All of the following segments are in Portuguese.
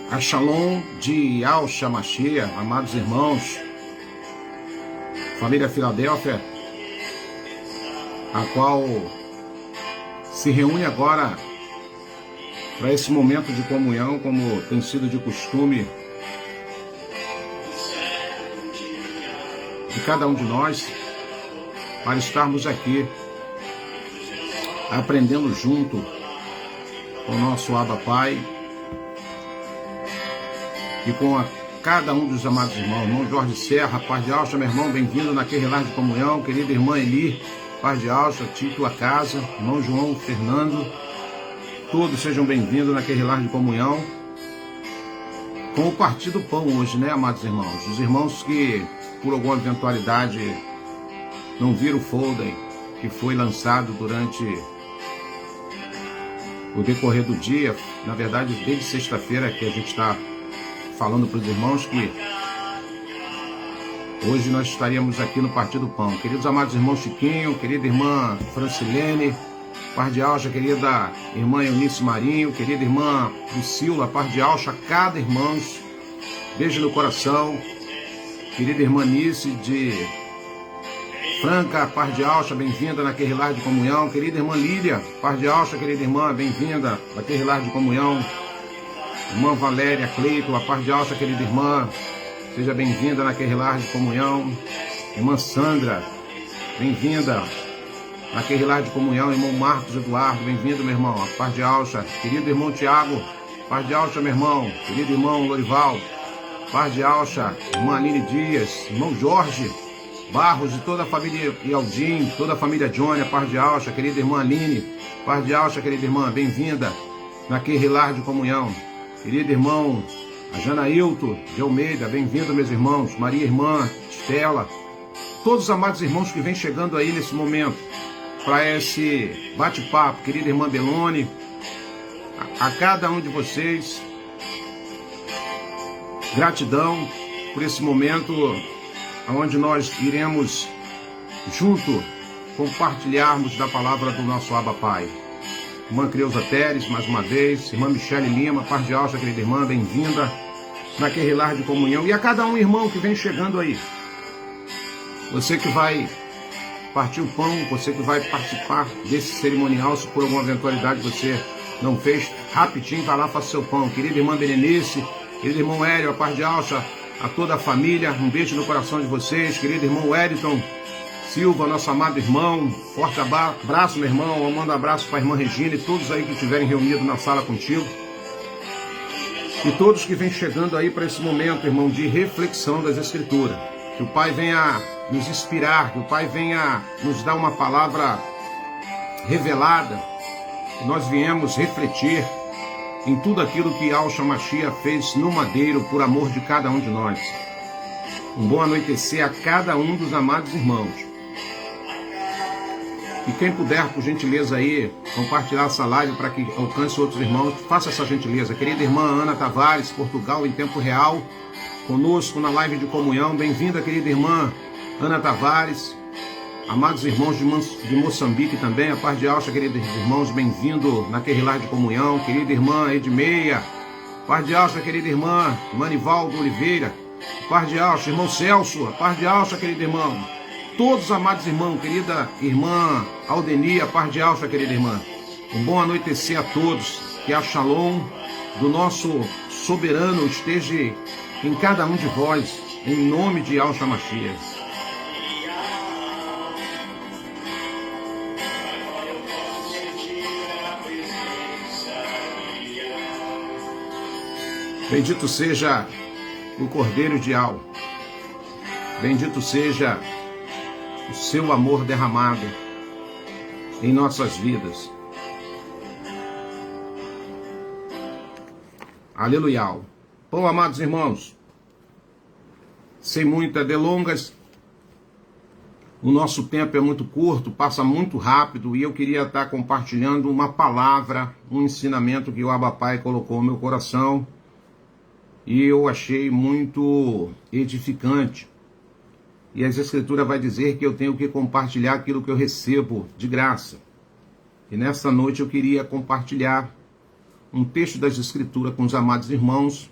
A Shalom de Yahshua Mashiach, amados irmãos, família Filadélfia, a qual se reúne agora para esse momento de comunhão, como tem sido de costume de cada um de nós, para estarmos aqui aprendendo junto com o nosso Abba Pai e com cada um dos amados irmãos. Irmão Jorge Serra, paz de Yahshua, meu irmão, bem-vindo naquele lar de comunhão. Querida irmã Eli, paz de Yahshua, Tito a casa, irmão João Fernando, todos sejam bem-vindos naquele lar de comunhão. Com o partir do pão hoje, né, amados irmãos? Os irmãos que, por alguma eventualidade, não viram o folder que foi lançado durante o decorrer do dia, na verdade, desde sexta-feira que a gente está falando para os irmãos que hoje nós estaríamos aqui no Partir do Pão. Queridos amados irmãos Chiquinho, querida irmã Francilene, paz de Yahshua, querida irmã Eunice Marinho, querida irmã Lucila, paz de Yahshua, cada irmão, beijo no coração, querida irmã Nice de Franca, paz de Yahshua, bem-vinda naquele lar de comunhão, querida irmã Lília, paz de Yahshua, querida irmã, bem-vinda naquele lar de comunhão. Irmã Valéria Cleito, a paz de Yahshua, querida irmã, seja bem-vinda naquele lar de comunhão. Irmã Sandra, bem-vinda naquele lar de comunhão. Irmão Marcos Eduardo, bem-vindo, meu irmão, a paz de Yahshua. Querido irmão Tiago, paz de Yahshua, meu irmão. Querido irmão Lorival, paz de Yahshua. Irmã Aline Dias, irmão Jorge Barros e toda a família Ialdim, toda a família Johnny, a paz de Yahshua. Querida irmã Aline, paz de Yahshua, querida irmã, bem-vinda naquele lar de comunhão. Querido irmão a Janailton de Almeida, bem-vindo, meus irmãos. Maria irmã Estela, todos os amados irmãos que vêm chegando aí nesse momento para esse bate-papo. Querida irmã Belone, a cada um de vocês, gratidão por esse momento onde nós iremos junto compartilharmos da palavra do nosso Abba Pai. Irmã Creuza Teres, mais uma vez. Irmã Michele Lima, paz de Yahshua, querida irmã, bem-vinda naquele lar de comunhão. E a cada um irmão que vem chegando aí. Você que vai partir o pão, você que vai participar desse cerimonial, se por alguma eventualidade você não fez, rapidinho, vai lá, faça seu pão. Querida irmã Berenice, querido irmão Hélio, a paz de Yahshua, a toda a família, um beijo no coração de vocês. Querido irmão Wellington Silva, nosso amado irmão, forte abraço, meu irmão. Eu mando abraço para a irmã Regina e todos aí que estiverem reunidos na sala contigo. E todos que vêm chegando aí para esse momento, irmão, de reflexão das Escrituras. Que o Pai venha nos inspirar, que o Pai venha nos dar uma palavra revelada, que nós viemos refletir em tudo aquilo que Yahshua Mashiach fez no madeiro por amor de cada um de nós. Um bom anoitecer a cada um dos amados irmãos. E quem puder, por gentileza aí, compartilhar essa live para que alcance outros irmãos, faça essa gentileza. Querida irmã Ana Tavares, Portugal, em tempo real, conosco na live de comunhão. Bem-vinda, querida irmã Ana Tavares. Amados irmãos de Moçambique também, a paz de Yahshua, queridos irmãos, bem-vindo naquele lar de comunhão. Querida irmã Edmeia, paz de Yahshua, querida irmã Manivaldo Oliveira, paz de Yahshua. Irmão Celso, a paz de Yahshua, querido irmão. Todos os amados irmãos, querida irmã Aldenia, a paz de Yahshua, querida irmã. Um bom anoitecer a todos, que a Shalom do nosso soberano esteja em cada um de vós, em nome de Yahshua Mashiach. Bendito seja o Cordeiro de Al. Bendito seja o seu amor derramado em nossas vidas. Aleluia. Bom, amados irmãos, sem muitas delongas, o nosso tempo é muito curto, passa muito rápido, e eu queria estar compartilhando uma palavra, um ensinamento que o Abba Pai colocou no meu coração, e eu achei muito edificante. E as Escrituras vai dizer que eu tenho que compartilhar aquilo que eu recebo de graça. E nesta noite eu queria compartilhar um texto das Escrituras com os amados irmãos,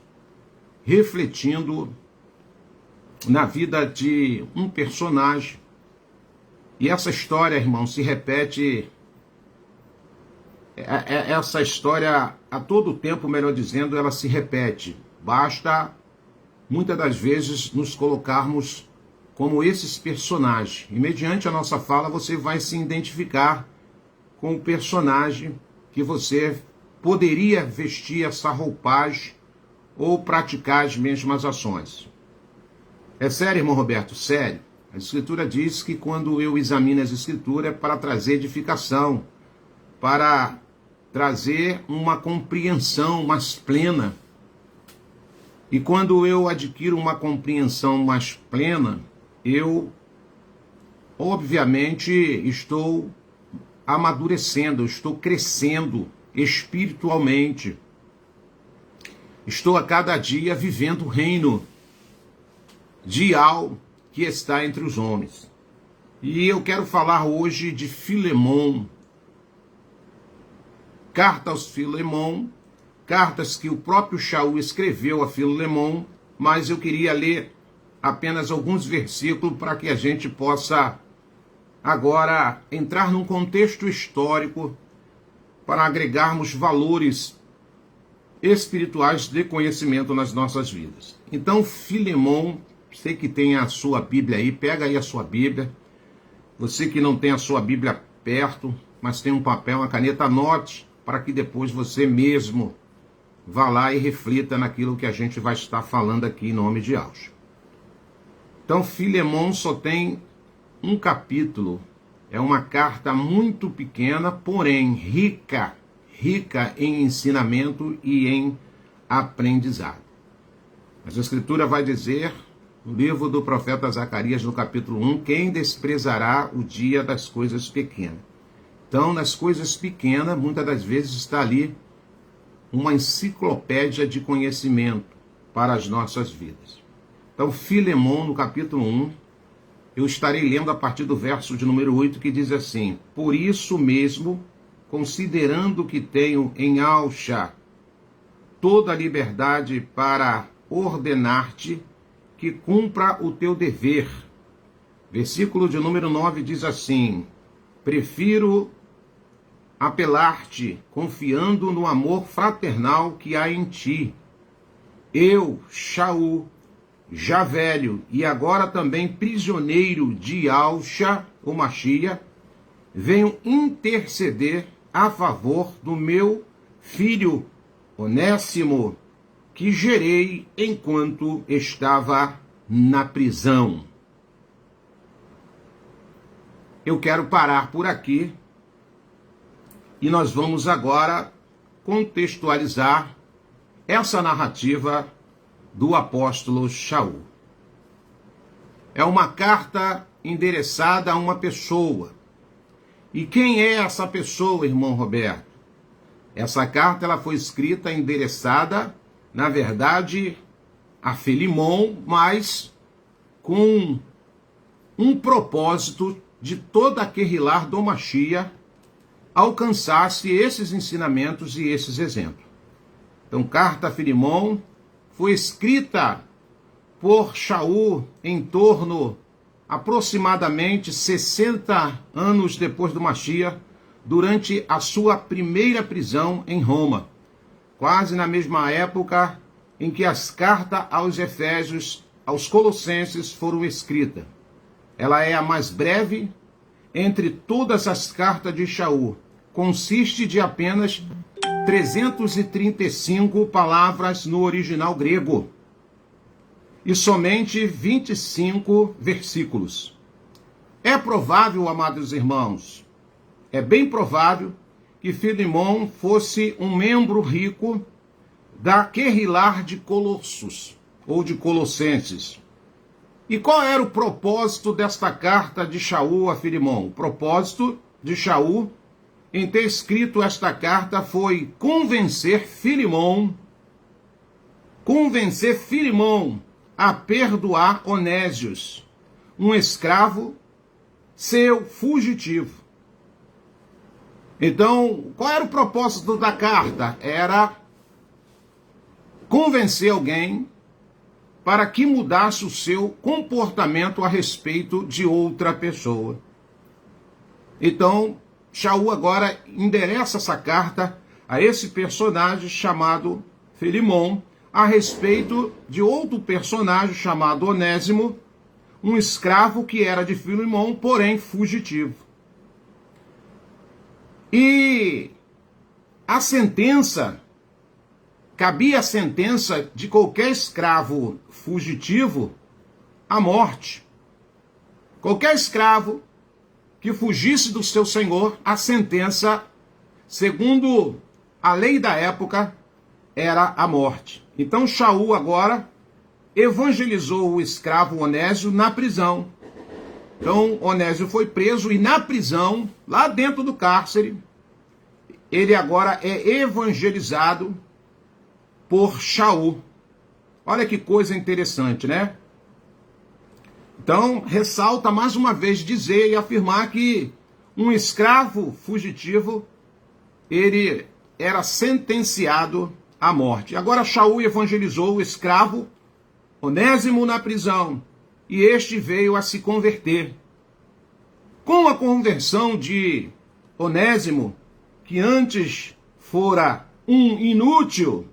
refletindo na vida de um personagem. E essa história, irmão, se repete, essa história a todo tempo, melhor dizendo, ela se repete. Basta, muitas das vezes, nos colocarmos como esses personagens. E mediante a nossa fala, você vai se identificar com o personagem que você poderia vestir essa roupagem ou praticar as mesmas ações. É sério, irmão Roberto? Sério. A Escritura diz que quando eu examino as Escrituras é para trazer edificação, para trazer uma compreensão mais plena. E quando eu adquiro uma compreensão mais plena, eu, obviamente, estou amadurecendo, estou crescendo espiritualmente. Estou a cada dia vivendo o reino real que está entre os homens. E eu quero falar hoje de Filemão. Carta aos Filemão, cartas que o próprio Shaul escreveu a Filemão, mas eu queria ler apenas alguns versículos para que a gente possa agora entrar num contexto histórico para agregarmos valores espirituais de conhecimento nas nossas vidas. Então, Filemão, você que tem a sua Bíblia aí, pega aí a sua Bíblia. Você que não tem a sua Bíblia perto, mas tem um papel, uma caneta, anote, para que depois você mesmo vá lá e reflita naquilo que a gente vai estar falando aqui em nome de Deus. Então, Filemão só tem um capítulo. É uma carta muito pequena, porém rica em ensinamento e em aprendizado. Mas a Escritura vai dizer, no livro do profeta Zacarias, no capítulo 1, quem desprezará o dia das coisas pequenas. Então, nas coisas pequenas, muitas das vezes está ali uma enciclopédia de conhecimento para as nossas vidas. Então, Filemão, no capítulo 1, eu estarei lendo a partir do verso de número 8, que diz assim: por isso mesmo, considerando que tenho em alça toda a liberdade para ordenar-te que cumpra o teu dever. Versículo de número 9 diz assim: prefiro apelar-te, confiando no amor fraternal que há em ti. Eu, Shaul, já velho e agora também prisioneiro de Yahshua, o Machia, venho interceder a favor do meu filho Onésimo, que gerei enquanto estava na prisão. Eu quero parar por aqui e nós vamos agora contextualizar essa narrativa do apóstolo Shaul. É uma carta endereçada a uma pessoa. E quem é essa pessoa, irmão Roberto? Essa carta ela foi escrita, endereçada, na verdade, a Filemão, mas com um propósito de toda aquele lar do Machia alcançasse esses ensinamentos e esses exemplos. Então, carta a Filemão foi escrita por Shaul em torno aproximadamente 60 anos depois do Machia, durante a sua primeira prisão em Roma, quase na mesma época em que as cartas aos Efésios, aos Colossenses foram escritas. Ela é a mais breve entre todas as cartas de Shaul. Consiste de apenas 335 palavras no original grego e somente 25 versículos. É provável, amados irmãos, é bem provável que Filemão fosse um membro rico daquele lar de Colossos, ou de Colossenses. E qual era o propósito desta carta de Shaul a Filemão? O propósito de Shaul em ter escrito esta carta foi convencer Filemão a perdoar Onésio, um escravo seu fugitivo. Então, qual era o propósito da carta? Era convencer alguém para que mudasse o seu comportamento a respeito de outra pessoa. Então, Shaul agora endereça essa carta a esse personagem chamado Filemon, a respeito de outro personagem chamado Onésimo, um escravo que era de Filemon, porém fugitivo. E a sentença, cabia a sentença de qualquer escravo fugitivo à morte. Qualquer escravo que fugisse do seu senhor, a sentença, segundo a lei da época, era a morte. Então Shaul agora evangelizou o escravo Onésio na prisão. Então Onésio foi preso e na prisão, lá dentro do cárcere, ele agora é evangelizado por Shaul. Olha que coisa interessante, né? Então, ressalta mais uma vez dizer e afirmar que um escravo fugitivo, ele era sentenciado à morte. Agora Shaul evangelizou o escravo Onésimo na prisão, e este veio a se converter. Com a conversão de Onésimo, que antes fora um inútil,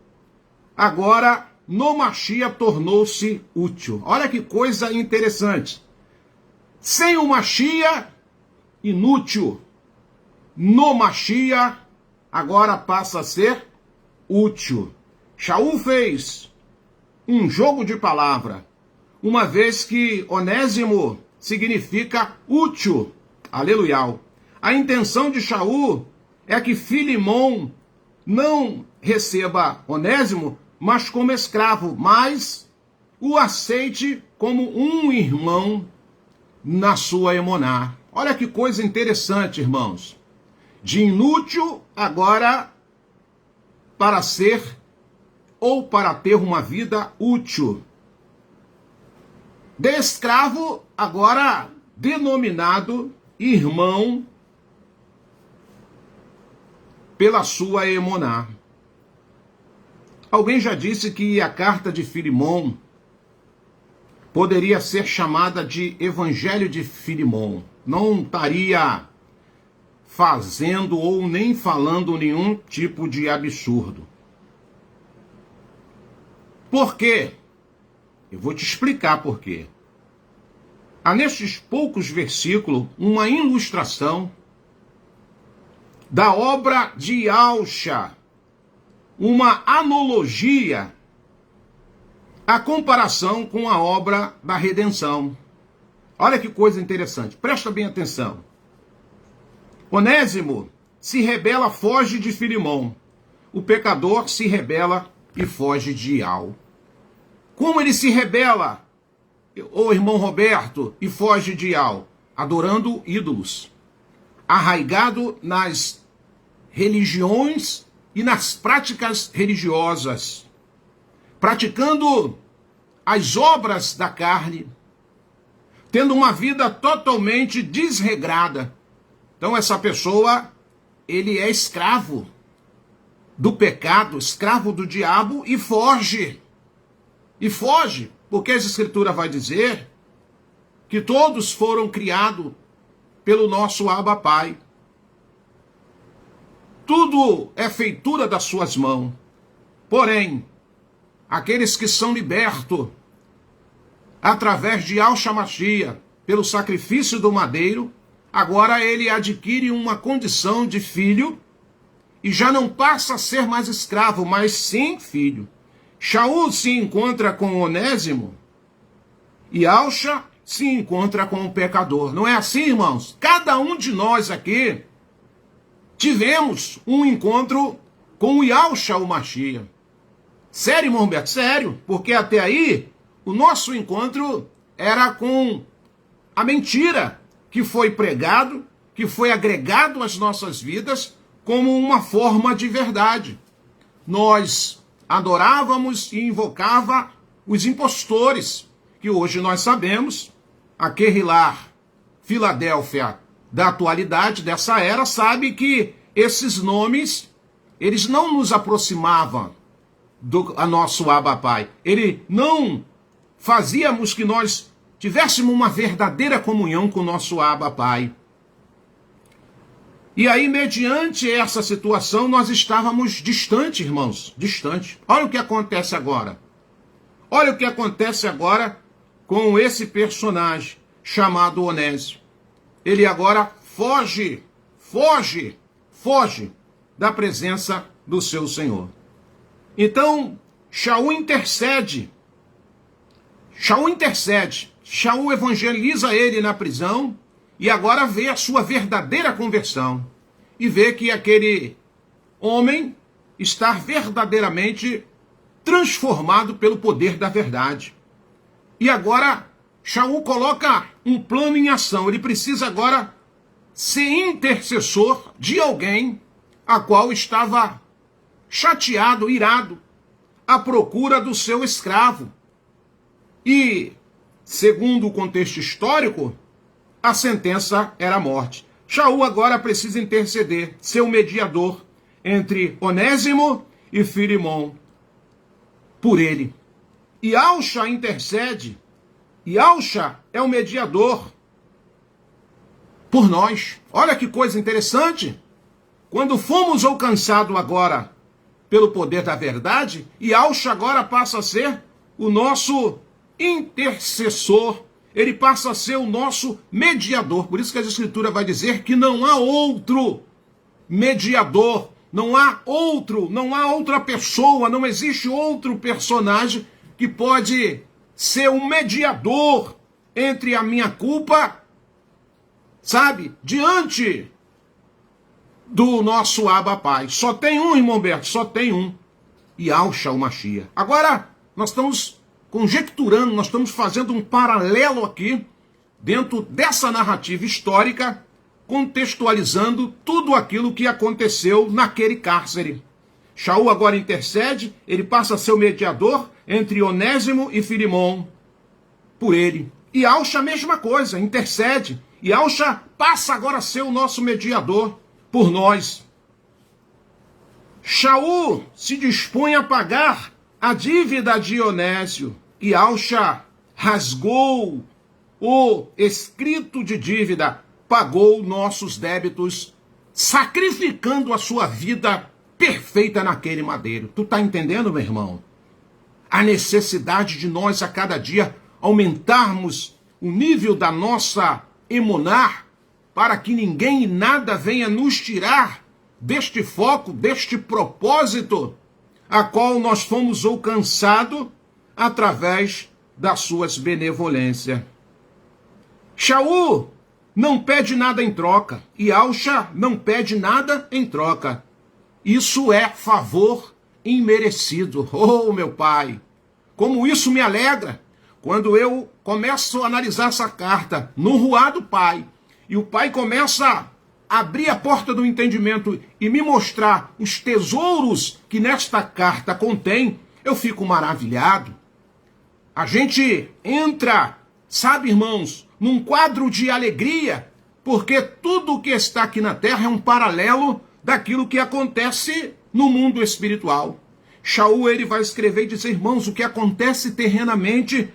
agora no Mashiach tornou-se útil. Olha que coisa interessante. Sem o Mashiach, inútil. No Mashiach, agora passa a ser útil. Shaul fez um jogo de palavra, uma vez que Onésimo significa útil. Aleluia. A intenção de Shaul é que Filemon não receba Onésimo, mas como escravo, mas o aceite como um irmão na sua emuná. Olha que coisa interessante, irmãos. De inútil agora para ser ou para ter uma vida útil. De escravo agora denominado irmão pela sua emuná. Alguém já disse que a carta de Filemon poderia ser chamada de Evangelho de Filemon. Não estaria fazendo ou nem falando nenhum tipo de absurdo. Por quê? Eu vou te explicar por quê. Há nestes poucos versículos uma ilustração da obra de Yahushua, uma analogia, a comparação com a obra da redenção. Olha que coisa interessante, presta bem atenção. Onésimo se rebela, foge de Filemon. O pecador se rebela e foge de Yahu. Como ele se rebela, o irmão Roberto, e foge de Yahu? Adorando ídolos, arraigado nas religiões e nas práticas religiosas, praticando as obras da carne, tendo uma vida totalmente desregrada. Então essa pessoa, ele é escravo do pecado, escravo do diabo e foge. E foge, porque a Escritura vai dizer que todos foram criados pelo nosso Abba Pai. Tudo é feitura das suas mãos. Porém, aqueles que são libertos através de Yahushua Mashiach, pelo sacrifício do madeiro, agora ele adquire uma condição de filho e já não passa a ser mais escravo, mas sim filho. Shaul se encontra com Onésimo e Yahushua se encontra com o pecador. Não é assim, irmãos? Cada um de nós aqui tivemos um encontro com o Yahushua, o Mashiach. Sério, irmão Humberto? Sério. Porque até aí, o nosso encontro era com a mentira que foi pregado, que foi agregado às nossas vidas como uma forma de verdade. Nós adorávamos e invocava os impostores, que hoje nós sabemos, a Kehilah Filadélfia da atualidade, dessa era, sabe que esses nomes, eles não nos aproximavam do a nosso Abba Pai. Ele não fazíamos que nós tivéssemos uma verdadeira comunhão com o nosso Abba Pai. E aí, mediante essa situação, nós estávamos distantes, irmãos, distantes. Olha o que acontece agora. Olha o que acontece agora com esse personagem chamado Onésio. Ele agora foge da presença do seu Senhor. Então, Shaul intercede. Shaul evangeliza ele na prisão e agora vê a sua verdadeira conversão. E vê que aquele homem está verdadeiramente transformado pelo poder da verdade. E agora, Shaul coloca um plano em ação. Ele precisa agora ser intercessor de alguém a qual estava chateado, irado, à procura do seu escravo. E, segundo o contexto histórico, a sentença era a morte. Shaul agora precisa interceder, ser o mediador entre Onésimo e Filemon por ele. E Alcha intercede, e Alcha é o mediador por nós. Olha que coisa interessante. Quando fomos alcançados agora pelo poder da verdade, e Alcha agora passa a ser o nosso intercessor, ele passa a ser o nosso mediador. Por isso que a Escritura vai dizer que não há outro mediador, não há outra pessoa, não existe outro personagem que pode ser um mediador entre a minha culpa, sabe, diante do nosso Abba Pai. Só tem um, irmão Humberto, só tem um. E Alcha o Mashiach. Agora, nós estamos conjecturando, nós estamos fazendo um paralelo aqui, dentro dessa narrativa histórica, contextualizando tudo aquilo que aconteceu naquele cárcere. Shaul agora intercede, ele passa a ser o mediador entre Onésimo e Filemon por ele. E Alcha a mesma coisa, intercede. E Alcha passa agora a ser o nosso mediador por nós. Shaul se dispõe a pagar a dívida de Onésio. E Alcha rasgou o escrito de dívida, pagou nossos débitos, sacrificando a sua vida perfeita naquele madeiro. Tu tá entendendo, meu irmão? A necessidade de nós a cada dia aumentarmos o nível da nossa emuná, para que ninguém e nada venha nos tirar deste foco, deste propósito, a qual nós fomos alcançados através das suas benevolências. Shaul não pede nada em troca, e Alcha não pede nada em troca. Isso é favor imerecido. Oh, meu Pai, como isso me alegra quando eu começo a analisar essa carta no ruá do Pai, e o Pai começa a abrir a porta do entendimento e me mostrar os tesouros que nesta carta contém, eu fico maravilhado. A gente entra, sabe, irmãos, num quadro de alegria, porque tudo o que está aqui na terra é um paralelo daquilo que acontece no mundo espiritual. Shaul, ele vai escrever e dizer, irmãos, o que acontece terrenamente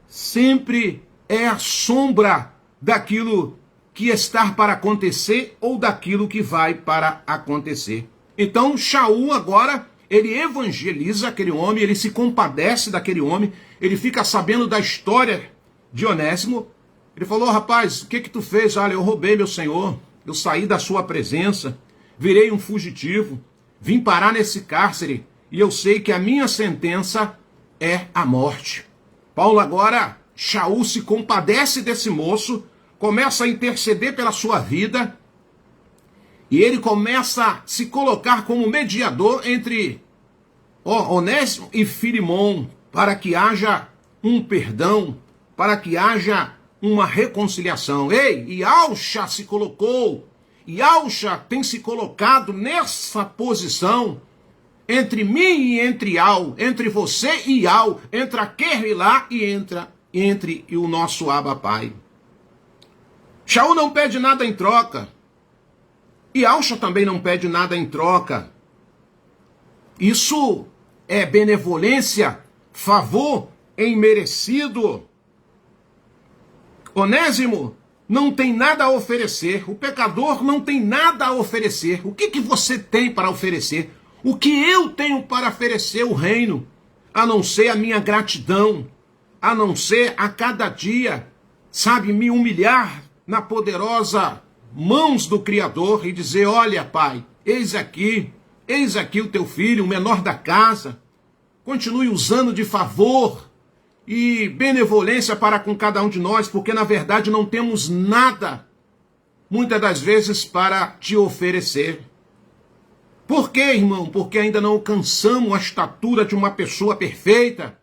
sempre é a sombra daquilo que está para acontecer ou daquilo que vai para acontecer. Então, Shaul agora, ele evangeliza aquele homem, ele se compadece daquele homem, ele fica sabendo da história de Onésimo. Ele falou, rapaz, o que tu fez? Olha, eu roubei meu senhor, eu saí da sua presença, virei um fugitivo, vim parar nesse cárcere, e eu sei que a minha sentença é a morte. Paulo agora, Shaul se compadece desse moço, começa a interceder pela sua vida, e ele começa a se colocar como mediador entre Onésimo e Filemon, para que haja um perdão, para que haja uma reconciliação. Ei, e Alcha se colocou, e Alcha tem se colocado nessa posição, entre mim e entre Al, entre você e Al, entre a Querrilá e entre o nosso Abba Pai. Shaul não pede nada em troca, e Alcha também não pede nada em troca. Isso é benevolência, favor em merecido. Onésimo não tem nada a oferecer. O pecador não tem nada a oferecer. O que você tem para oferecer? O que eu tenho para oferecer ao reino? A não ser a minha gratidão, a não ser a cada dia, sabe, me humilhar na poderosa mãos do Criador e dizer: olha, Pai, eis aqui o teu filho, o menor da casa. Continue usando de favor e benevolência para com cada um de nós, porque na verdade não temos nada, muitas das vezes, para te oferecer. Por quê, irmão? Porque ainda não alcançamos a estatura de uma pessoa perfeita.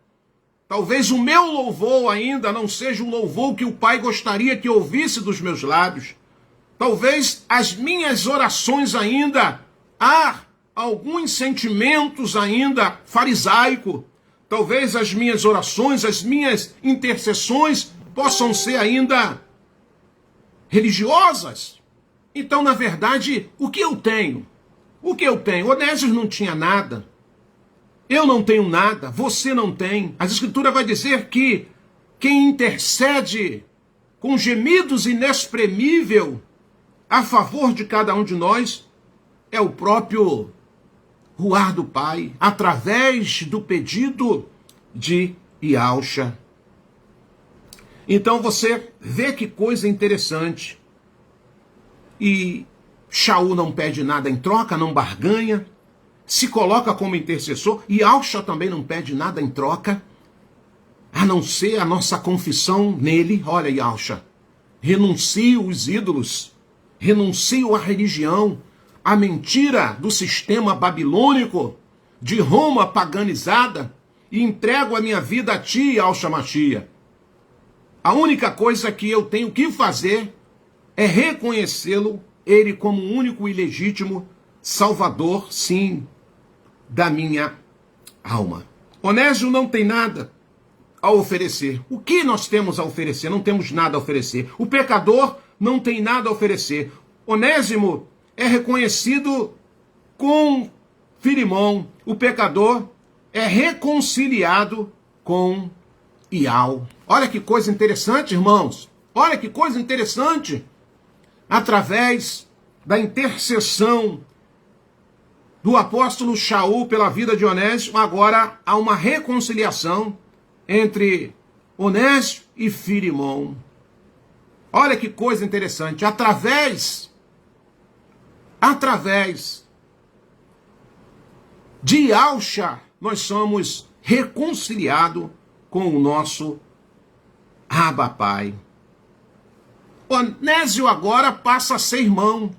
Talvez o meu louvor ainda não seja o louvor que o Pai gostaria que ouvisse dos meus lábios. Talvez as minhas orações ainda, há alguns sentimentos ainda farisaico. Talvez as minhas orações, as minhas intercessões possam ser ainda religiosas. Então, na verdade, o que eu tenho? O que eu tenho? Onésio não tinha nada. Eu não tenho nada. Você não tem. A Escritura vai dizer que quem intercede com gemidos inexprimíveis a favor de cada um de nós é o próprio Ruar do Pai, através do pedido de Iauxa. Então você vê que coisa interessante. E Shaul não pede nada em troca, não barganha, se coloca como intercessor, e Iauxa também não pede nada em troca, a não ser a nossa confissão nele. Olha, Iauxa, renuncio os ídolos, renuncio a religião, a mentira do sistema babilônico, de Roma paganizada, e entrego a minha vida a ti, Iauxa Machia. A única coisa que eu tenho que fazer é reconhecê-lo, ele como o único e legítimo Salvador, sim, da minha alma. Onésio não tem nada a oferecer. O que nós temos a oferecer? Não temos nada a oferecer. O pecador não tem nada a oferecer. Onésimo é reconhecido com Filimão. O pecador é reconciliado com Iau. Olha que coisa interessante, irmãos. Olha que coisa interessante. Através da intercessão do apóstolo Shaul pela vida de Onésio, agora há uma reconciliação entre Onésio e Filimão. Olha que coisa interessante. Através de Iauxa, nós somos reconciliados com o nosso Abba Pai. Onésio agora passa a ser irmão,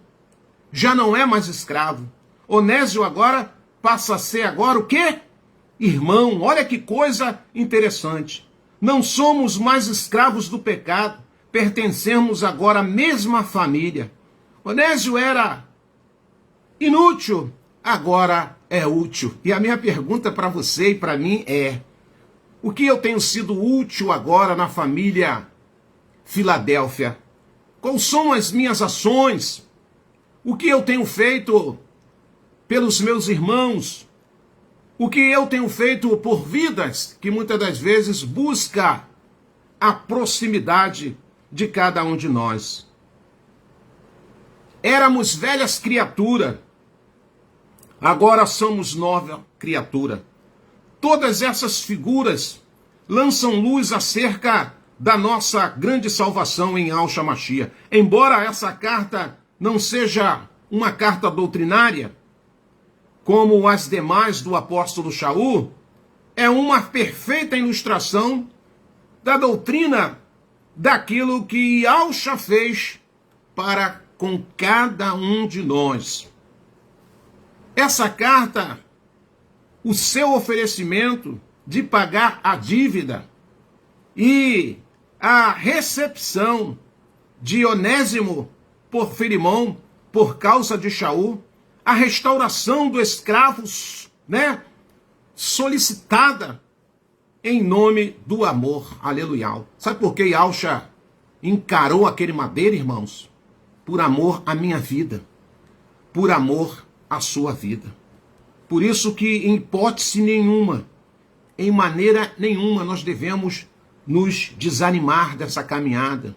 já não é mais escravo. Onésio agora passa a ser agora o quê? Irmão. Olha que coisa interessante. Não somos mais escravos do pecado, pertencemos agora à mesma família. Onésio era inútil, agora é útil. E a minha pergunta para você e para mim é: o que eu tenho sido útil agora na família Filadélfia? Quais são as minhas ações? O que eu tenho feito pelos meus irmãos? O que eu tenho feito por vidas que muitas das vezes busca a proximidade de cada um de nós? Éramos velhas criaturas, agora somos nova criatura. Todas essas figuras lançam luz acerca da nossa grande salvação em Yahshua Mashiach. Embora essa carta não seja uma carta doutrinária, como as demais do apóstolo Shaul, é uma perfeita ilustração da doutrina daquilo que Yahshua fez para com cada um de nós. Essa carta, o seu oferecimento de pagar a dívida e a recepção de Onésimo por Filimão, por causa de Shaul, a restauração do escravo, solicitada em nome do amor. Aleluia. Sabe por que Yahshua encarou aquele madeiro, irmãos? Por amor à minha vida, por amor à sua vida. Por isso que, em hipótese nenhuma, em maneira nenhuma nós devemos nos desanimar dessa caminhada.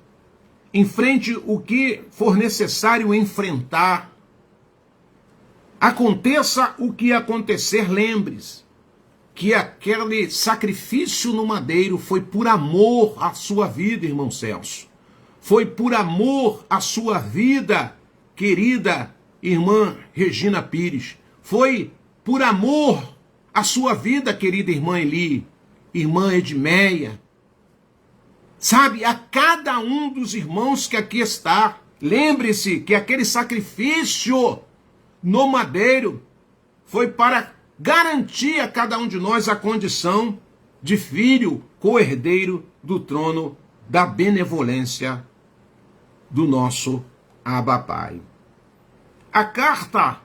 Enfrente o que for necessário enfrentar. Aconteça o que acontecer, lembre-se que aquele sacrifício no madeiro foi por amor à sua vida, irmão Celso. Foi por amor à sua vida, querida irmã Regina Pires. Foi por amor à sua vida, querida irmã Eli, irmã Edmeia. Sabe, a cada um dos irmãos que aqui está, lembre-se que aquele sacrifício no madeiro foi para garantir a cada um de nós a condição de filho co-herdeiro do trono da benevolência do nosso Abba Pai. A carta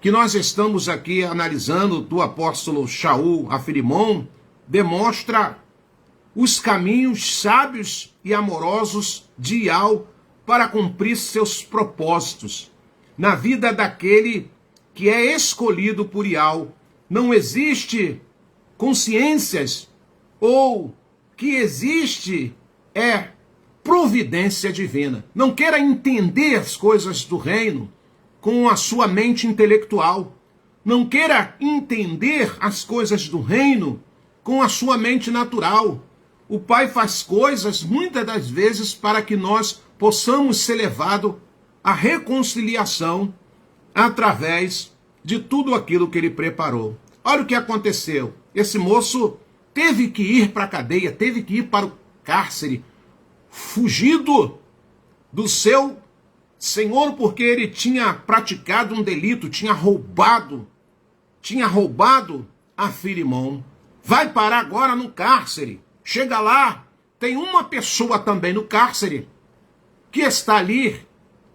que nós estamos aqui analisando do apóstolo Shaul a Filemon demonstra os caminhos sábios e amorosos de Ial para cumprir seus propósitos na vida daquele que é escolhido por Ial. Não existe consciências, ou que existe é providência divina. Não queira entender as coisas do reino com a sua mente intelectual. Não queira entender as coisas do reino com a sua mente natural. O Pai faz coisas, muitas das vezes, para que nós possamos ser levados à reconciliação através de tudo aquilo que ele preparou. Olha o que aconteceu. Esse moço teve que ir para a cadeia, teve que ir para o cárcere, fugido do seu senhor, porque ele tinha praticado um delito, tinha roubado a Filemon. Vai parar agora no cárcere. Chega lá, tem uma pessoa também no cárcere que está ali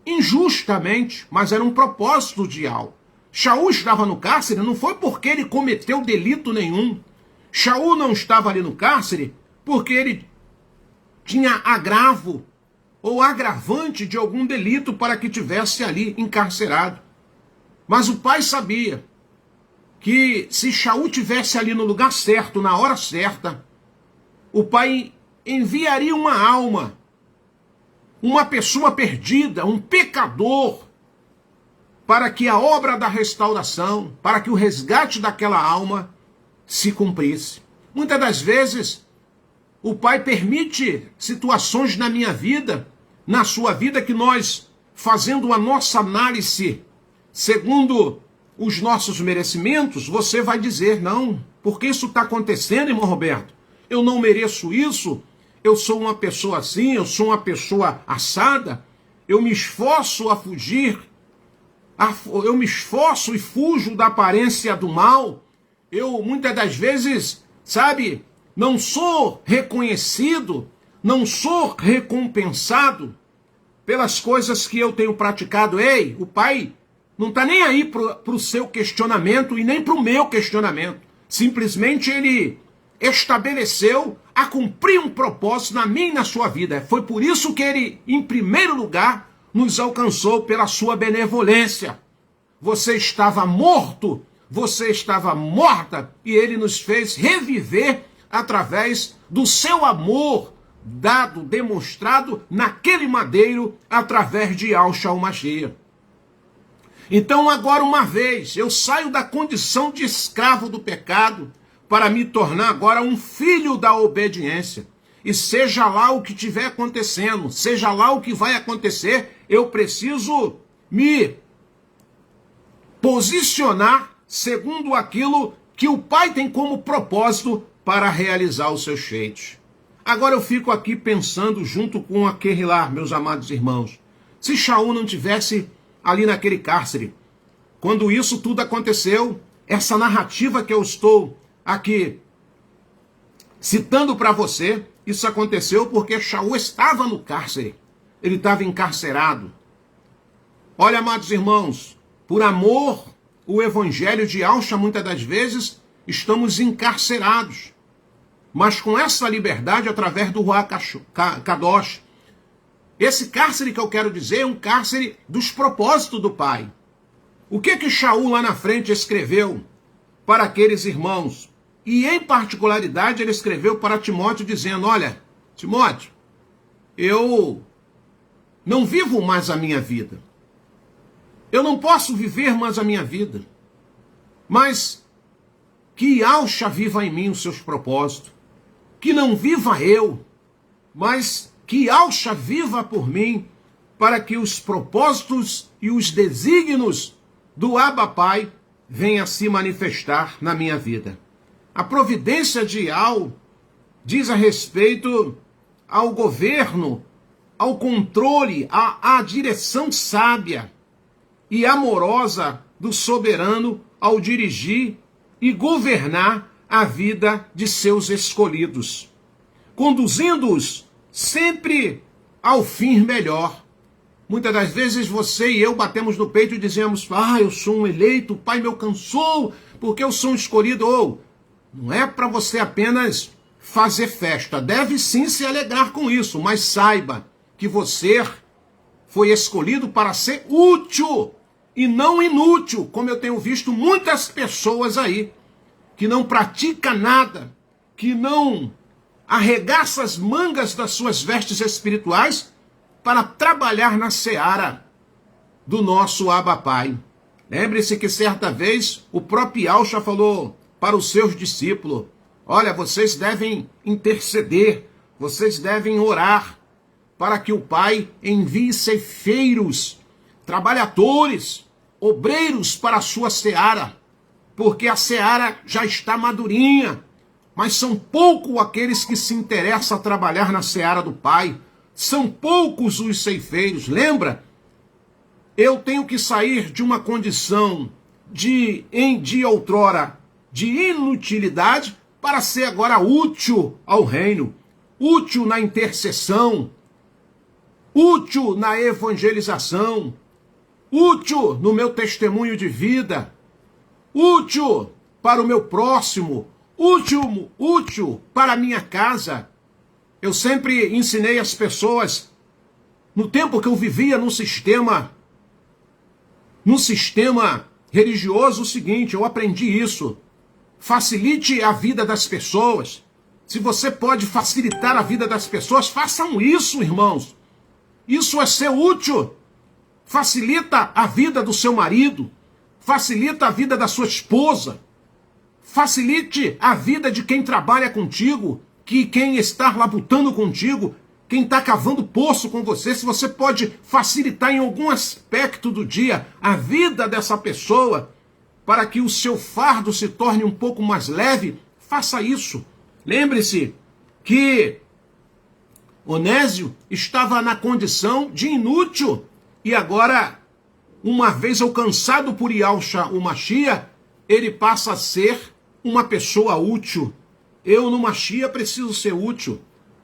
injustamente, mas era um propósito de Ial. Shaul estava no cárcere não foi porque ele cometeu delito nenhum. Shaul não estava ali no cárcere porque ele tinha agravo ou agravante de algum delito para que tivesse ali encarcerado. Mas o pai sabia que se Shaul tivesse ali no lugar certo, na hora certa, o pai enviaria uma alma, uma pessoa perdida, um pecador, para que a obra da restauração, para que o resgate daquela alma se cumprisse. Muitas das vezes, o Pai permite situações na minha vida, na sua vida, que nós, fazendo a nossa análise segundo os nossos merecimentos, você vai dizer, não, porque isso está acontecendo, irmão Roberto? Eu não mereço isso, eu sou uma pessoa assim, eu sou uma pessoa assada, eu me esforço a fugir, eu me esforço e fujo da aparência do mal, eu muitas das vezes, sabe, não sou reconhecido, não sou recompensado pelas coisas que eu tenho praticado. Ei, o Pai não está nem aí para o seu questionamento e nem para o meu questionamento. Simplesmente Ele estabeleceu a cumprir um propósito na minha e na sua vida. Foi por isso que Ele, em primeiro lugar, nos alcançou pela sua benevolência. Você estava morto, você estava morta, e Ele nos fez reviver através do seu amor dado, demonstrado naquele madeiro, através de Yahshua Mashiach. Então agora, uma vez, eu saio da condição de escravo do pecado para me tornar agora um filho da obediência. E seja lá o que estiver acontecendo, seja lá o que vai acontecer, eu preciso me posicionar segundo aquilo que o Pai tem como propósito para realizar os seus feitos. Agora eu fico aqui pensando junto com aquele lá, meus amados irmãos, se Shaul não tivesse ali naquele cárcere, quando isso tudo aconteceu, essa narrativa que eu estou aqui citando para você, isso aconteceu porque Shaul estava no cárcere, ele estava encarcerado. Olha, amados irmãos, por amor, o evangelho de Yahshua, muitas das vezes, estamos encarcerados. Mas com essa liberdade, através do Ruach Kadosh. Esse cárcere que eu quero dizer é um cárcere dos propósitos do Pai. O que Shaul lá na frente escreveu para aqueles irmãos? E em particularidade ele escreveu para Timóteo dizendo, olha, Timóteo, eu não vivo mais a minha vida. Eu não posso viver mais a minha vida. Mas que Yahshua viva em mim os seus propósitos. Que não viva eu, mas que Yahshua viva por mim, para que os propósitos e os desígnios do Abba Pai venham a se manifestar na minha vida. A providência de Yahweh diz a respeito ao governo, ao controle, à direção sábia e amorosa do soberano ao dirigir e governar a vida de seus escolhidos, conduzindo-os sempre ao fim melhor. Muitas das vezes você e eu batemos no peito e dizemos, eu sou um eleito, o Pai me alcançou, porque eu sou um escolhido. Ou, não é para você apenas fazer festa, deve sim se alegrar com isso, mas saiba que você foi escolhido para ser útil e não inútil, como eu tenho visto muitas pessoas aí, que não pratica nada, que não arregaça as mangas das suas vestes espirituais para trabalhar na seara do nosso Abba Pai. Lembre-se que certa vez o próprio Yahshua falou para os seus discípulos, olha, vocês devem interceder, vocês devem orar para que o Pai envie ceifeiros, trabalhadores, obreiros para a sua seara, porque a seara já está madurinha, mas são poucos aqueles que se interessam a trabalhar na seara do Pai, são poucos os ceifeiros. Lembra? Eu tenho que sair de uma condição de outrora de inutilidade para ser agora útil ao reino, útil na intercessão, útil na evangelização, útil no meu testemunho de vida, útil para o meu próximo, útil para a minha casa. Eu sempre ensinei as pessoas, no tempo que eu vivia no sistema religioso, o seguinte, eu aprendi isso. Facilite a vida das pessoas. Se você pode facilitar a vida das pessoas, façam isso, irmãos. Isso é ser útil. Facilita a vida do seu marido, facilita a vida da sua esposa, facilite a vida de quem trabalha contigo, que quem está labutando contigo, quem está cavando poço com você. Se você pode facilitar em algum aspecto do dia a vida dessa pessoa, para que o seu fardo se torne um pouco mais leve, faça isso. Lembre-se que Onésio estava na condição de inútil, e agora, uma vez alcançado por Yahshua o Mashiach, ele passa a ser uma pessoa útil. Eu no Mashiach preciso ser útil.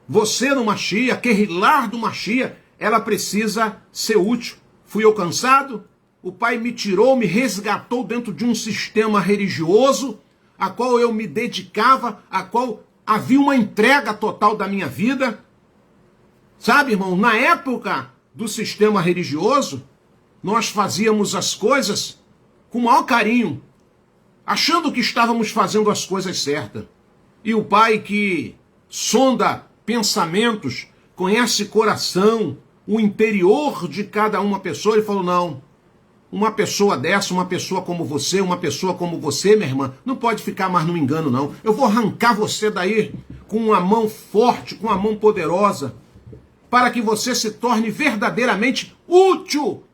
Você no Mashiach, Kehilah do Mashiach, ela precisa ser útil. Fui alcançado, o Pai me tirou, me resgatou dentro de um sistema religioso, a qual eu me dedicava, a qual havia uma entrega total da minha vida. Sabe, irmão, na época do sistema religioso, nós fazíamos as coisas com o maior carinho, achando que estávamos fazendo as coisas certas. E o Pai que sonda pensamentos, conhece coração, o interior de cada uma pessoa, ele falou, não, uma pessoa dessa, uma pessoa como você, minha irmã, não pode ficar mais no engano, não. Eu vou arrancar você daí com uma mão forte, com uma mão poderosa, para que você se torne verdadeiramente útil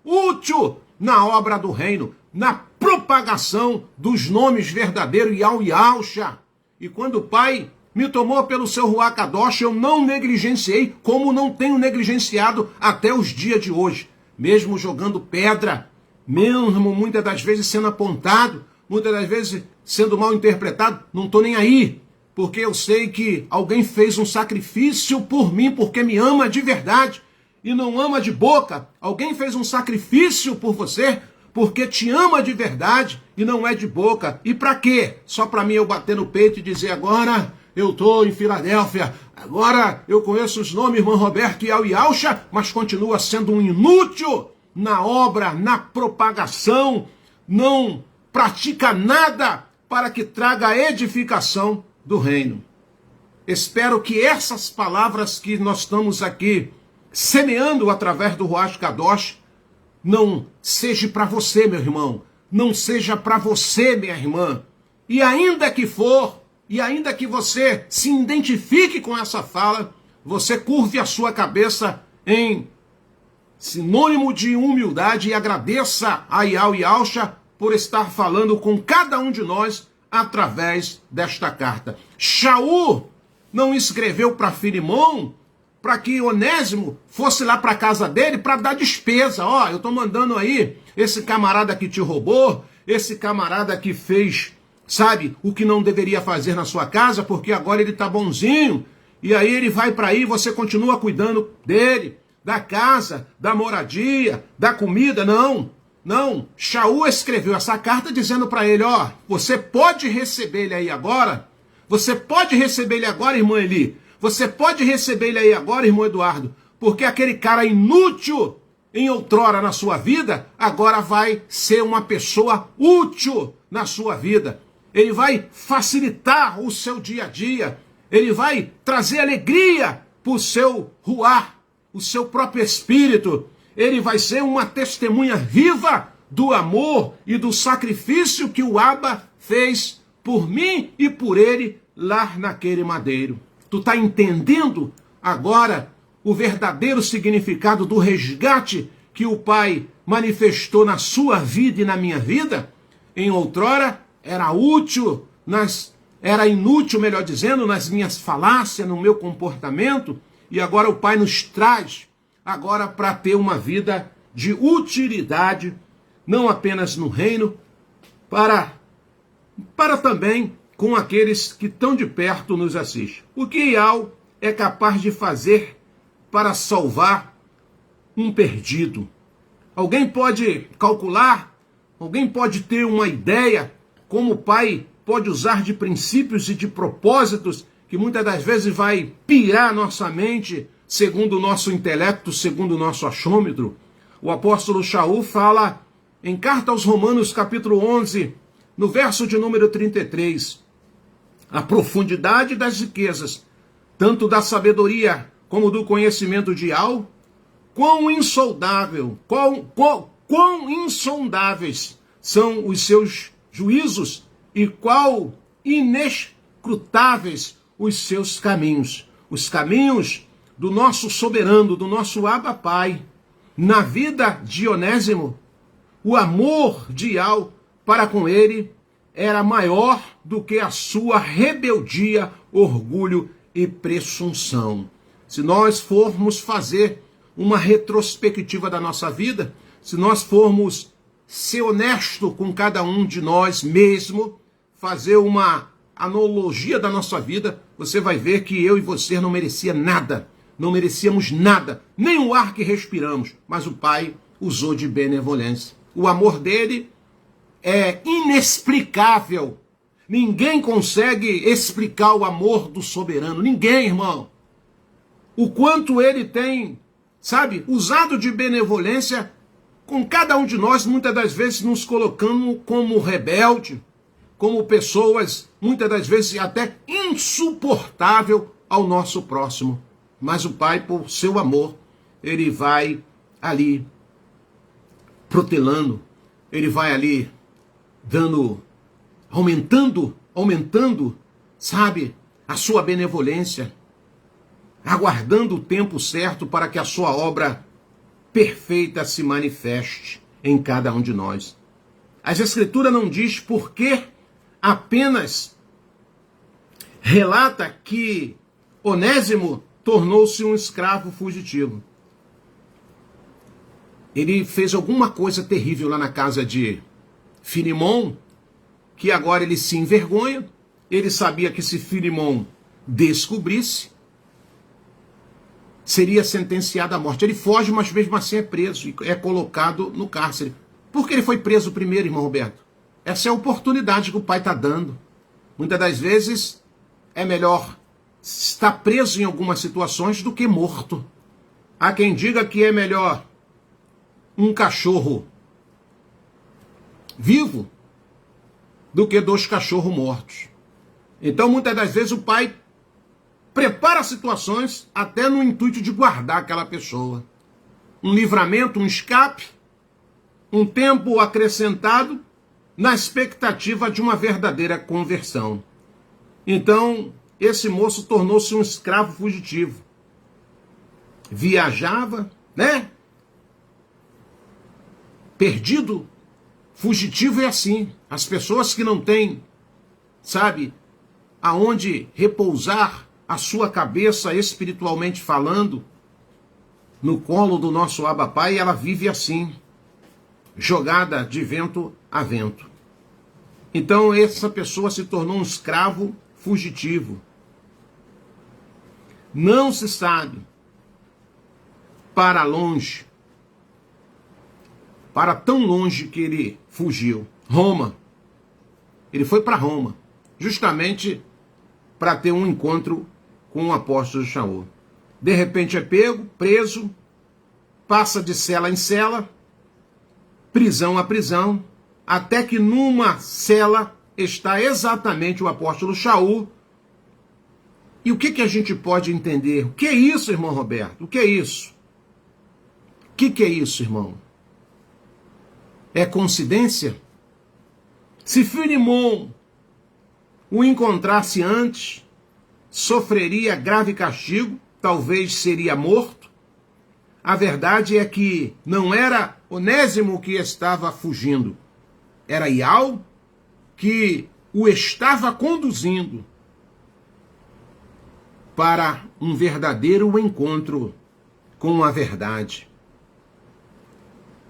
na obra do reino, na propagação dos nomes verdadeiros Yahshua. E quando o Pai me tomou pelo seu Ruach Kadosh, eu não negligenciei, como não tenho negligenciado até os dias de hoje. Mesmo jogando pedra, mesmo muitas das vezes sendo apontado, muitas das vezes sendo mal interpretado, não estou nem aí. Porque eu sei que alguém fez um sacrifício por mim, porque me ama de verdade e não ama de boca. Alguém fez um sacrifício por você, porque te ama de verdade e não é de boca. E para quê? Só para mim eu bater no peito e dizer, agora eu estou em Filadélfia, agora eu conheço os nomes, irmão Roberto e Yahshua, mas continua sendo um inútil na obra, na propagação, não pratica nada para que traga a edificação do reino. Espero que essas palavras que nós estamos aqui semeando através do Ruach Kadosh não seja para você, meu irmão, não seja para você, minha irmã. E ainda que for, e ainda que você se identifique com essa fala, você curve a sua cabeça em sinônimo de humildade e agradeça a Yahweh Yahushua por estar falando com cada um de nós através desta carta. Shaul não escreveu para Filemão para que Onésimo fosse lá para a casa dele para dar despesa. Ó, eu estou mandando aí esse camarada que te roubou, esse camarada que fez, sabe, o que não deveria fazer na sua casa, porque agora ele está bonzinho, e aí ele vai para aí e você continua cuidando dele, da casa, da moradia, da comida. Não, não. Shaul escreveu essa carta dizendo para ele, ó, você pode receber ele aí agora, você pode receber ele agora, irmã Eli, você pode receber ele aí agora, irmão Eduardo, porque aquele cara inútil em outrora na sua vida, agora vai ser uma pessoa útil na sua vida. Ele vai facilitar o seu dia a dia, ele vai trazer alegria para o seu ruar, o seu próprio espírito. Ele vai ser uma testemunha viva do amor e do sacrifício que o Abba fez por mim e por ele lá naquele madeiro. Tu está entendendo agora o verdadeiro significado do resgate que o Pai manifestou na sua vida e na minha vida? Em outrora era útil, era inútil, melhor dizendo, nas minhas falácias, no meu comportamento, e agora o Pai nos traz agora para ter uma vida de utilidade, não apenas no reino, para também com aqueles que tão de perto nos assistem. O que Yahweh é capaz de fazer para salvar um perdido? Alguém pode calcular? Alguém pode ter uma ideia como o Pai pode usar de princípios e de propósitos que muitas das vezes vai pirar nossa mente segundo o nosso intelecto, segundo o nosso achômetro? O apóstolo Shaul fala em carta aos Romanos, capítulo 11, no verso de número 33, a profundidade das riquezas, tanto da sabedoria como do conhecimento de Yahweh, quão insondáveis são os seus juízos e quão inescrutáveis os seus caminhos. Os caminhos do nosso soberano, do nosso Abba Pai. Na vida de Onésimo, o amor de Yahweh para com ele era maior do que a sua rebeldia, orgulho e presunção. Se nós formos fazer uma retrospectiva da nossa vida, se nós formos ser honesto com cada um de nós mesmo, fazer uma analogia da nossa vida, você vai ver que eu e você não merecia nada, não merecíamos nada, nem o ar que respiramos, mas o Pai usou de benevolência. O amor dele é inexplicável. Ninguém consegue explicar o amor do soberano. Ninguém, irmão. O quanto ele tem, sabe, usado de benevolência com cada um de nós, muitas das vezes nos colocando como rebelde, como pessoas, muitas das vezes até insuportável ao nosso próximo. Mas o Pai, por seu amor, ele vai ali protelando, ele vai ali aumentando, sabe, a sua benevolência, aguardando o tempo certo para que a sua obra perfeita se manifeste em cada um de nós. As Escrituras não diz por que, apenas relata que Onésimo tornou-se um escravo fugitivo. Ele fez alguma coisa terrível lá na casa de Filemão, que agora ele se envergonha. Ele sabia que se Filemão descobrisse, seria sentenciado à morte. Ele foge, mas mesmo assim é preso e é colocado no cárcere. Por que ele foi preso primeiro, irmão Roberto? Essa é a oportunidade que o Pai está dando. Muitas das vezes é melhor estar preso em algumas situações do que morto. Há quem diga que é melhor um cachorro vivo do que 2 cachorros mortos. Então, muitas das vezes, o pai prepara situações até no intuito de guardar aquela pessoa. Um livramento, um escape, um tempo acrescentado na expectativa de uma verdadeira conversão. Então, esse moço tornou-se um escravo fugitivo. Viajava, né? Perdido, fugitivo é assim. As pessoas que não têm, sabe, aonde repousar a sua cabeça espiritualmente falando, no colo do nosso Abba Pai, ela vive assim, jogada de vento a vento. Então essa pessoa se tornou um escravo fugitivo. Não se sabe para longe, para tão longe que ele fugiu. Roma. Ele foi para Roma, justamente para ter um encontro com o apóstolo Shaul. De repente é pego, preso, passa de cela em cela, prisão a prisão, até que numa cela está exatamente o apóstolo Shaul. E o que a gente pode entender? O que é isso, irmão Roberto? O que é isso? O que é isso, irmão? É coincidência? Se Filemon o encontrasse antes, sofreria grave castigo, talvez seria morto. A verdade é que não era Onésimo que estava fugindo, era Ial que o estava conduzindo para um verdadeiro encontro com a verdade.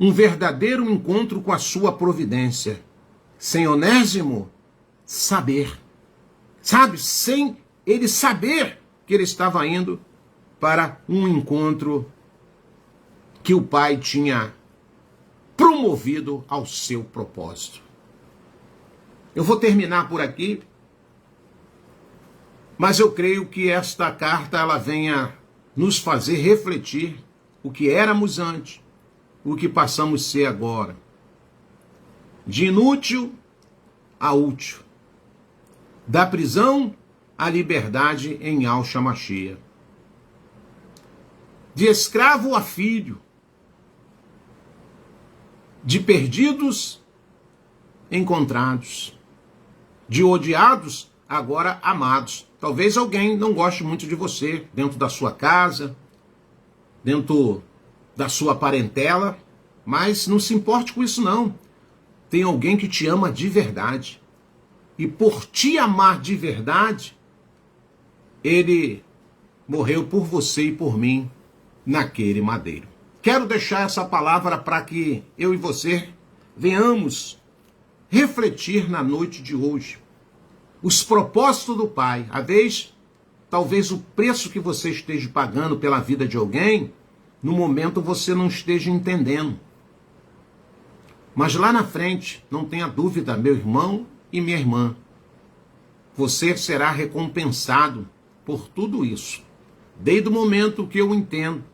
Um verdadeiro encontro com a sua providência. Sem Onésimo saber. Sabe, sem ele saber que ele estava indo para um encontro que o Pai tinha promovido ao seu propósito. Eu vou terminar por aqui, mas eu creio que esta carta ela venha nos fazer refletir o que éramos antes, o que passamos a ser agora. De inútil a útil. Da prisão à liberdade em Yahshua Mashiach. De escravo a filho. De perdidos encontrados. De odiados agora amados. Talvez alguém não goste muito de você dentro da sua casa, dentro da sua parentela, mas não se importe com isso não. Tem alguém que te ama de verdade. E por te amar de verdade, ele morreu por você e por mim naquele madeiro. Quero deixar essa palavra para que eu e você venhamos refletir na noite de hoje. Os propósitos do Pai. Talvez o preço que você esteja pagando pela vida de alguém, no momento você não esteja entendendo. Mas lá na frente, não tenha dúvida, meu irmão e minha irmã, você será recompensado por tudo isso. Desde o momento que eu entendo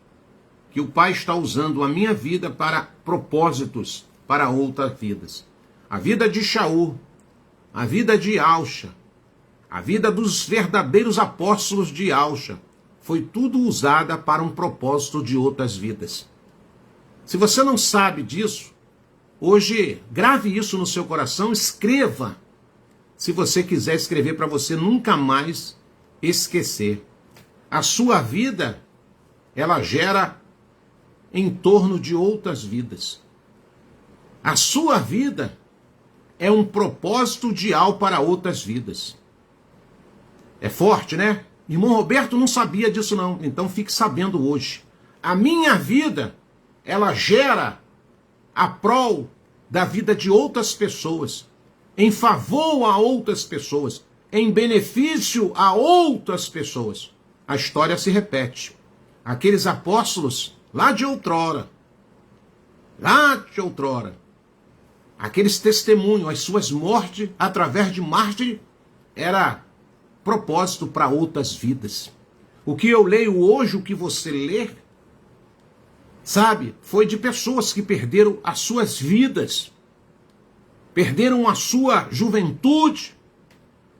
que o Pai está usando a minha vida para propósitos, para outras vidas. A vida de Shaul, a vida de Yahshua, a vida dos verdadeiros apóstolos de Yahshua, foi tudo usada para um propósito de outras vidas. Se você não sabe disso, hoje grave isso no seu coração, escreva. Se você quiser escrever para você nunca mais esquecer. A sua vida, ela gera em torno de outras vidas. A sua vida é um propósito ideal para outras vidas. É forte, né? Irmão Roberto não sabia disso não, então fique sabendo hoje. A minha vida, ela gera a prol da vida de outras pessoas, em favor a outras pessoas, em benefício a outras pessoas. A história se repete. Aqueles apóstolos lá de outrora, aqueles testemunhos, as suas mortes através de mártires, era propósito para outras vidas. O que eu leio hoje, o que você lê, sabe, foi de pessoas que perderam as suas vidas perderam a sua juventude,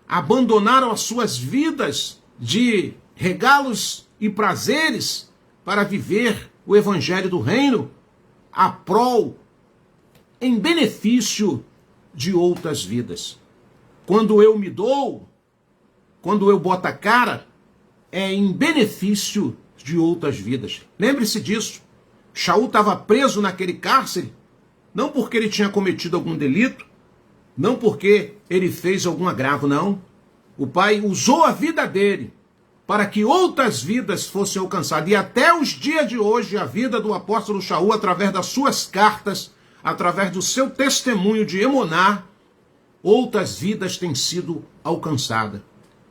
abandonaram as suas vidas de regalos e prazeres para viver o evangelho do reino a prol, em benefício de outras vidas. Quando eu me dou, quando eu boto a cara, é em benefício de outras vidas. Lembre-se disso. Shaul estava preso naquele cárcere, não porque ele tinha cometido algum delito, não porque ele fez algum agravo, não. O Pai usou a vida dele para que outras vidas fossem alcançadas. E até os dias de hoje, a vida do apóstolo Shaul, através das suas cartas, através do seu testemunho de Emuná, outras vidas têm sido alcançadas.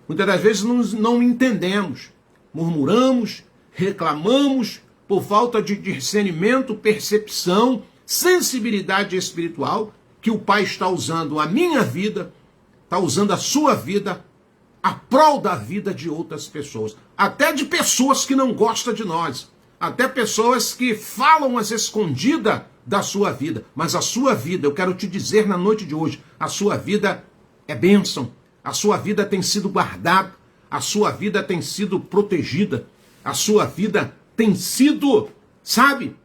Muitas das vezes não entendemos, murmuramos, reclamamos por falta de discernimento, percepção, sensibilidade espiritual, que o Pai está usando a minha vida, está usando a sua vida, a prol da vida de outras pessoas. Até de pessoas que não gostam de nós. Até pessoas que falam às escondidas da sua vida. Mas a sua vida, eu quero te dizer na noite de hoje, a sua vida é bênção. A sua vida tem sido guardada. A sua vida tem sido protegida. A sua vida tem sido, sabe,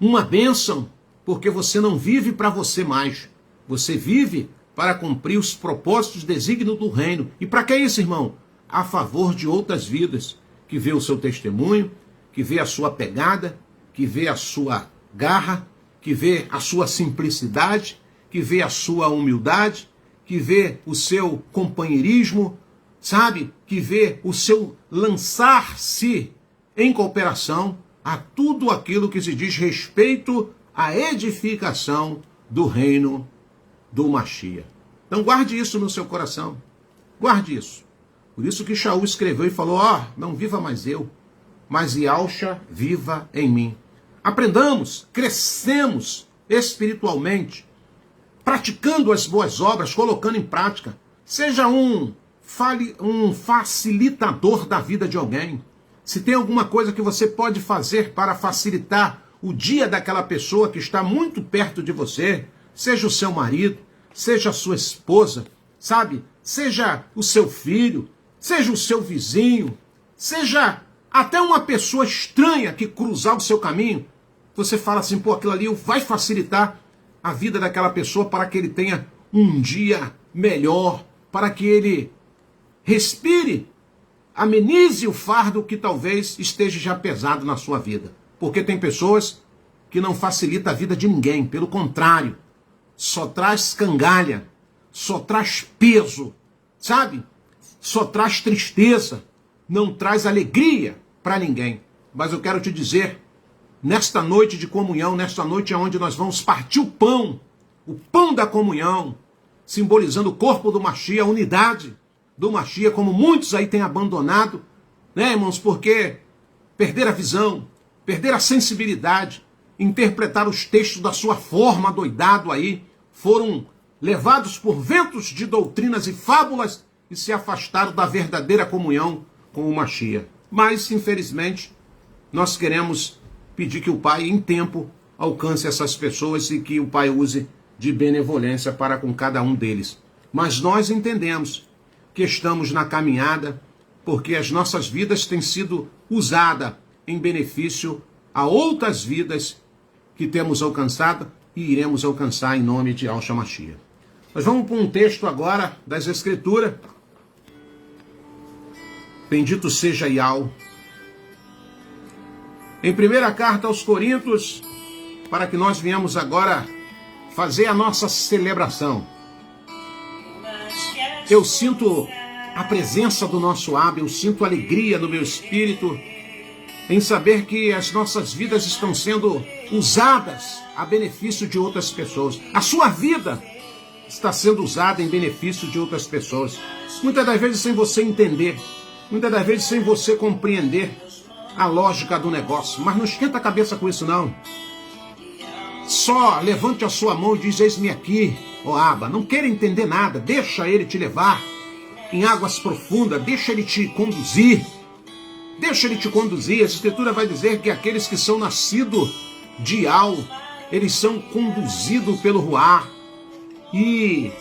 uma bênção. Porque você não vive para você mais. Você vive para cumprir os propósitos, desígnios do reino. E para que isso, irmão? A favor de outras vidas, que vê o seu testemunho, que vê a sua pegada, que vê a sua garra, que vê a sua simplicidade, que vê a sua humildade, que vê o seu companheirismo, sabe? Que vê o seu lançar-se em cooperação a tudo aquilo que se diz respeito à edificação do reino do Mashiach. Então guarde isso no seu coração. Guarde isso. Por isso que Shaul escreveu e falou, não viva mais eu, mas Yahshua viva em mim. Aprendamos, crescemos espiritualmente, praticando as boas obras, colocando em prática. Seja um facilitador da vida de alguém. Se tem alguma coisa que você pode fazer para facilitar o dia daquela pessoa que está muito perto de você, seja o seu marido, seja a sua esposa, sabe? Seja o seu filho, seja o seu vizinho, seja até uma pessoa estranha que cruzar o seu caminho, você fala assim, aquilo ali vai facilitar a vida daquela pessoa para que ele tenha um dia melhor, para que ele respire, amenize o fardo que talvez esteja já pesado na sua vida. Porque tem pessoas que não facilitam a vida de ninguém, pelo contrário, só traz cangalha, só traz peso, sabe? Só traz tristeza, não traz alegria para ninguém. Mas eu quero te dizer, nesta noite de comunhão, nesta noite onde nós vamos partir o pão da comunhão, simbolizando o corpo do Mashiach, a unidade do Mashiach, como muitos aí têm abandonado, né, irmãos? Porque perderam a visão, perderam a sensibilidade, interpretaram os textos da sua forma adoidado aí, foram levados por ventos de doutrinas e fábulas e se afastaram da verdadeira comunhão com o Mashiach. Mas, infelizmente, nós queremos pedir que o Pai, em tempo, alcance essas pessoas e que o Pai use de benevolência para com cada um deles. Mas nós entendemos que estamos na caminhada porque as nossas vidas têm sido usadas em benefício a outras vidas que temos alcançado e iremos alcançar em nome de Yahshua Mashiach. Nós vamos para um texto agora das Escrituras. Bendito seja Yahweh. Em primeira carta aos Coríntios, para que nós venhamos agora fazer a nossa celebração. Eu sinto a presença do nosso Abba, eu sinto alegria no meu espírito em saber que as nossas vidas estão sendo usadas a benefício de outras pessoas. A sua vida está sendo usada em benefício de outras pessoas. Muitas das vezes sem você entender, muitas das vezes sem você compreender a lógica do negócio. Mas não esquenta a cabeça com isso, não. Só levante a sua mão e diz, eis-me aqui, ó Abba. Não queira entender nada, deixa ele te levar em águas profundas, deixa ele te conduzir. Deixa ele te conduzir. A Escritura vai dizer que aqueles que são nascidos de Al, eles são conduzidos pelo Ruá. E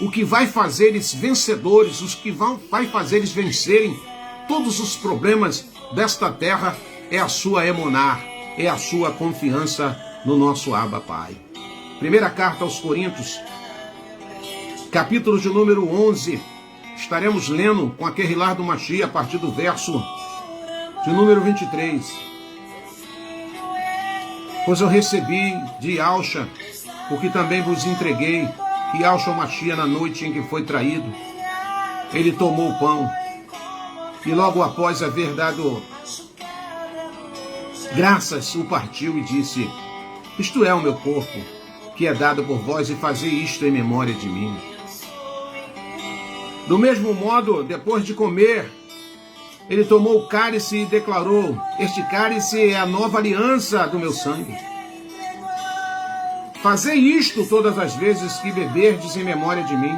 o que vai fazer eles vencedores, os que vai fazer eles vencerem todos os problemas desta terra é a sua emuná, é a sua confiança no nosso Abba Pai. Primeira carta aos Coríntios, capítulo de número 11, estaremos lendo com a Querrilar do Mashiach a partir do verso de número 23. Pois eu recebi de Yahshua, o que também vos entreguei, que Yahshua Mashiach, na noite em que foi traído, ele tomou o pão, e logo após haver dado graças, o partiu e disse: isto é o meu corpo, que é dado por vós, e fazei isto em memória de mim. Do mesmo modo, depois de comer, ele tomou o cálice e declarou: este cálice é a nova aliança do meu sangue. Fazei isto todas as vezes que beberdes em memória de mim.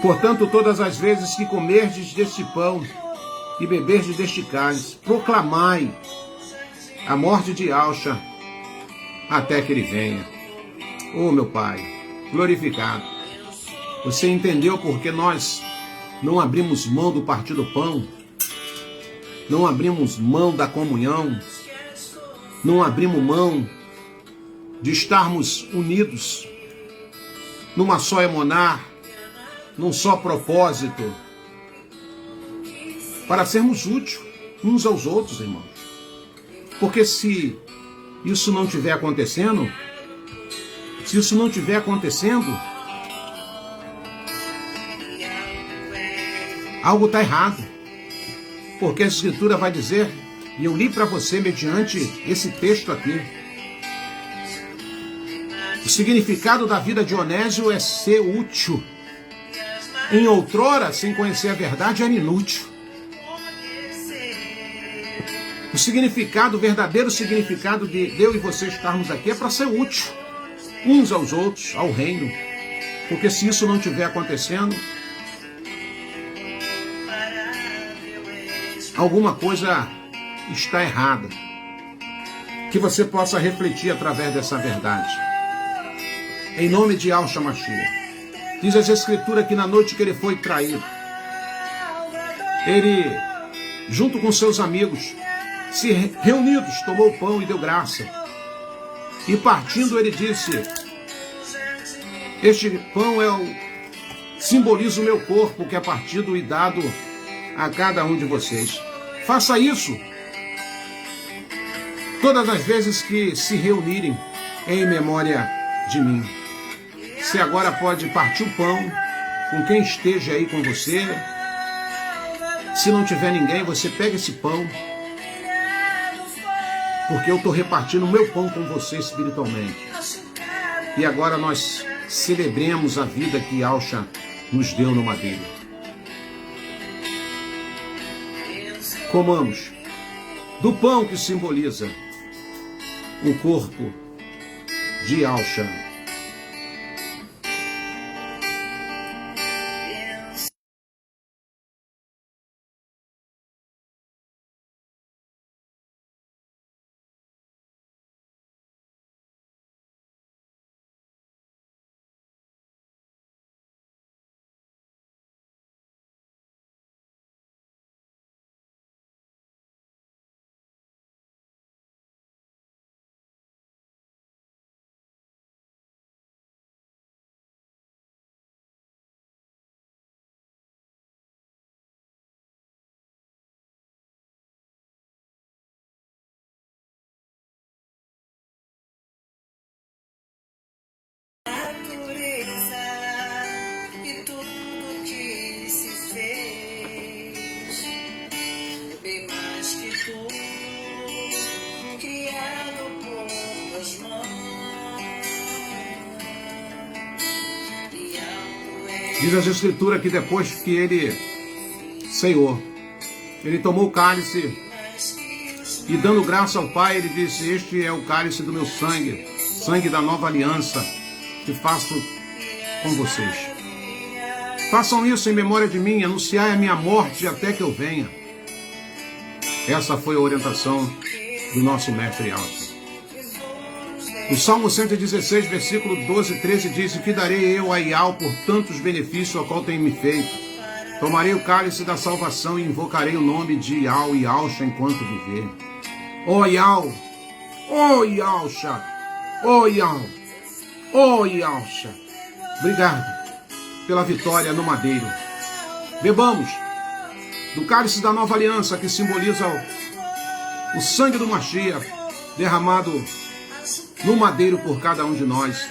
Portanto, todas as vezes que comerdes deste pão e beberdes deste cálice, proclamai a morte de Yahshua até que ele venha. Oh, meu Pai, glorificado. Você entendeu porque nós não abrimos mão do partir do pão, não abrimos mão da comunhão, não abrimos mão de estarmos unidos numa só emuná, num só propósito, para sermos úteis uns aos outros, irmãos. Porque se isso não estiver acontecendo, algo está errado. Porque a Escritura vai dizer, e eu li para você mediante esse texto aqui, o significado da vida de Onésio é ser útil. Em outrora, sem conhecer a verdade, era inútil. O significado, o verdadeiro significado de eu e você estarmos aqui é para ser útil uns aos outros, ao reino. Porque se isso não estiver acontecendo, alguma coisa está errada. Que você possa refletir através dessa verdade. Em nome de Yahshua Mashiach. Diz as Escrituras que na noite que ele foi traído, ele, junto com seus amigos, se reunidos, tomou o pão e deu graça. E partindo ele disse: este pão simboliza o meu corpo, que é partido e dado a cada um de vocês. Faça isso todas as vezes que se reunirem em memória de mim. Você agora pode partir o pão com quem esteja aí com você. Se não tiver ninguém, você pega esse pão, porque eu estou repartindo o meu pão com você espiritualmente. E agora nós celebremos a vida que Yahshua nos deu no madeiro. Comamos do pão que simboliza o corpo de Yahshua. Diz as Escrituras que depois que ele ceiou, ele tomou o cálice e dando graça ao Pai, ele disse: este é o cálice do meu sangue, sangue da nova aliança que faço com vocês. Façam isso em memória de mim, anunciai a minha morte até que eu venha. Essa foi a orientação do nosso mestre Yahshua. O Salmo 116, versículo 12 e 13 diz: "Que darei eu a Iau por tantos benefícios ao qual tem me feito? Tomarei o cálice da salvação e invocarei o nome de Iau e Alcha enquanto viver." Ó Iau, ó Iaucha, ó Iau, ó Iaucha. Obrigado pela vitória no madeiro. Bebamos do cálice da nova aliança, que simboliza o sangue do Mashiach derramado no madeiro por cada um de nós.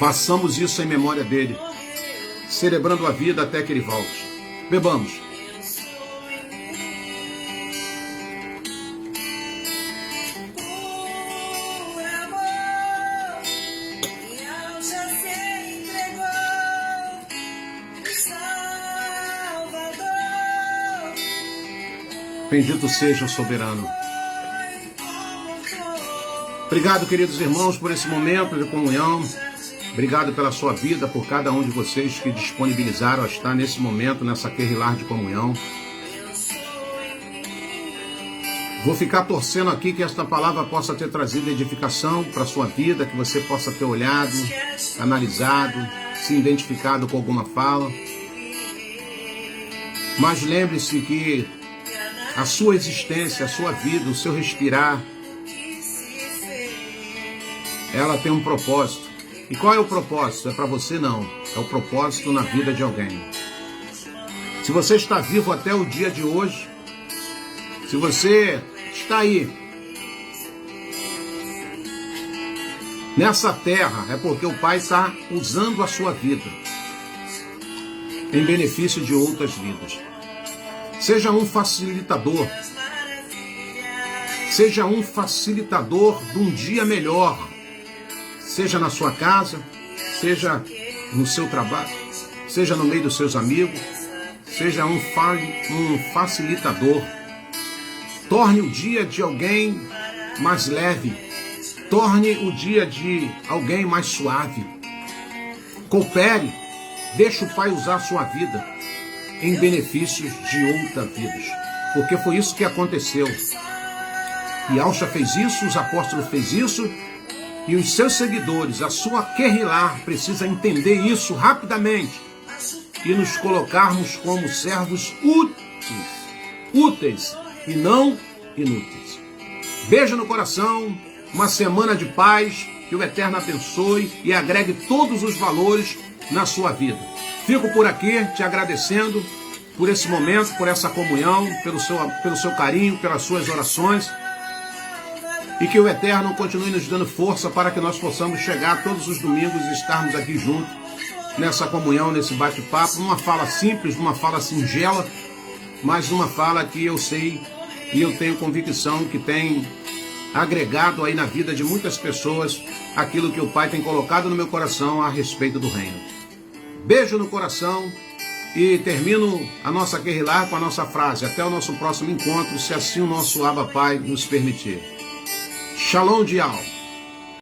Façamos isso em memória dele, celebrando a vida até que ele volte. Bebamos. Bendito seja o soberano. Obrigado, queridos irmãos, por esse momento de comunhão. Obrigado pela sua vida, por cada um de vocês que disponibilizaram a estar nesse momento, nessa querrilar de comunhão. Vou ficar torcendo aqui que esta palavra possa ter trazido edificação para a sua vida, que você possa ter olhado, analisado, se identificado com alguma fala. Mas lembre-se que a sua existência, a sua vida, o seu respirar, ela tem um propósito. E qual é o propósito? É para você? Não. É o propósito na vida de alguém. Se você está vivo até o dia de hoje, se você está aí, nessa terra, é porque o Pai está usando a sua vida em benefício de outras vidas. Seja um facilitador. Seja um facilitador de um dia melhor. Seja na sua casa, seja no seu trabalho, seja no meio dos seus amigos. Seja um facilitador. Torne o dia de alguém mais leve. Torne o dia de alguém mais suave. Coopere. Deixe o Pai usar a sua vida em benefícios de outras vidas. Porque foi isso que aconteceu. E Alcha fez isso, os apóstolos fez isso, e os seus seguidores, a sua querrilar, precisa entender isso rapidamente e nos colocarmos como servos úteis e não inúteis. Beijo no coração, uma semana de paz, que o Eterno abençoe e agregue todos os valores na sua vida. Fico por aqui te agradecendo por esse momento, por essa comunhão, pelo seu carinho, pelas suas orações. E que o Eterno continue nos dando força para que nós possamos chegar todos os domingos e estarmos aqui juntos, nessa comunhão, nesse bate-papo, numa fala simples, numa fala singela, mas numa fala que eu sei e eu tenho convicção que tem agregado aí na vida de muitas pessoas aquilo que o Pai tem colocado no meu coração a respeito do reino. Beijo no coração e termino a nossa querrilar com a nossa frase: até o nosso próximo encontro, se assim o nosso Abba Pai nos permitir. Shalom Dial.